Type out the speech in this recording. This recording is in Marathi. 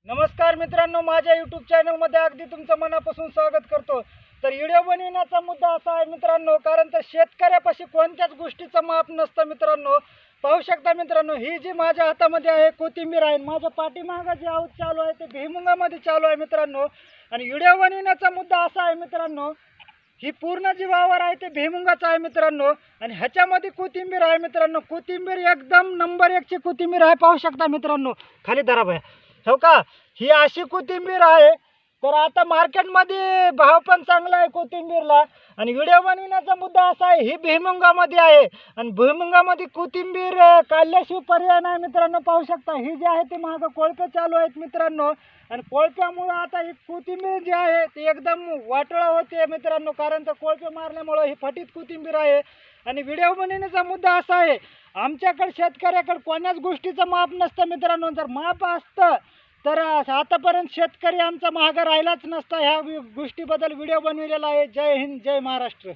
नमस्कार मित्रांनो, माझ्या यूट्यूब चॅनलमध्ये अगदी तुमचं मनापासून स्वागत करतो। तर व्हिडिओ बनवण्याचा मुद्दा असा आहे मित्रांनो, कारण तर शेतकऱ्यापाशी कोणत्याच गोष्टीचं माप नसतं मित्रांनो। पाहू शकता मित्रांनो, ही जी माझ्या हातामध्ये आहे कोथिंबीर आहे, माझ्या पाठीमागं जे आऊत चालू आहे ते भुईमुगामध्ये चालू आहे मित्रांनो। आणि व्हिडिओ बनवण्याचा मुद्दा असा आहे मित्रांनो, ही पूर्ण जी वावर आहे ते भुईमुगाचं आहे मित्रांनो। आणि ह्याच्यामध्ये कोथिंबीर आहे मित्रांनो, कोथिंबीर एकदम नंबर 1 ची कोथिंबीर आहे। पाहू शकता मित्रांनो, खाली धरा बाया, हो का, ही अशी कोथिंबीर आहे। तर आता मार्केटमध्ये भाव पण चांगला आहे कोथिंबीरला। आणि व्हिडिओ बनवण्याचा मुद्दा असा आहे, ही भुईमुगामध्ये आहे आणि भुईमुगामध्ये कोथिंबीर काढल्याशिवाय पर्याय नाही मित्रांनो। पाहू शकता, ही जी आहे ती मागं कोळपे चालू आहेत मित्रांनो। आणि कोळप्यामुळं आता ही कोथिंबीर जी आहे ती एकदम वाटोळा होते मित्रांनो, कारण तर कोळपे मारल्यामुळं ही फटीत कोथिंबीर आहे। आणि व्हिडिओ बनवण्याचा मुद्दा असा आहे, आमच्याकडे शेतकऱ्याकडे कोण्याच गोष्टीचं माप नसतं मित्रांनो। जर माप असतं तर आतापर्यंत शेतकरी आमचा मागं राहिलाच नसता। ह्या गोष्टीबद्दल व्हिडिओ बनवलेला आहे। जय हिंद, जय महाराष्ट्र।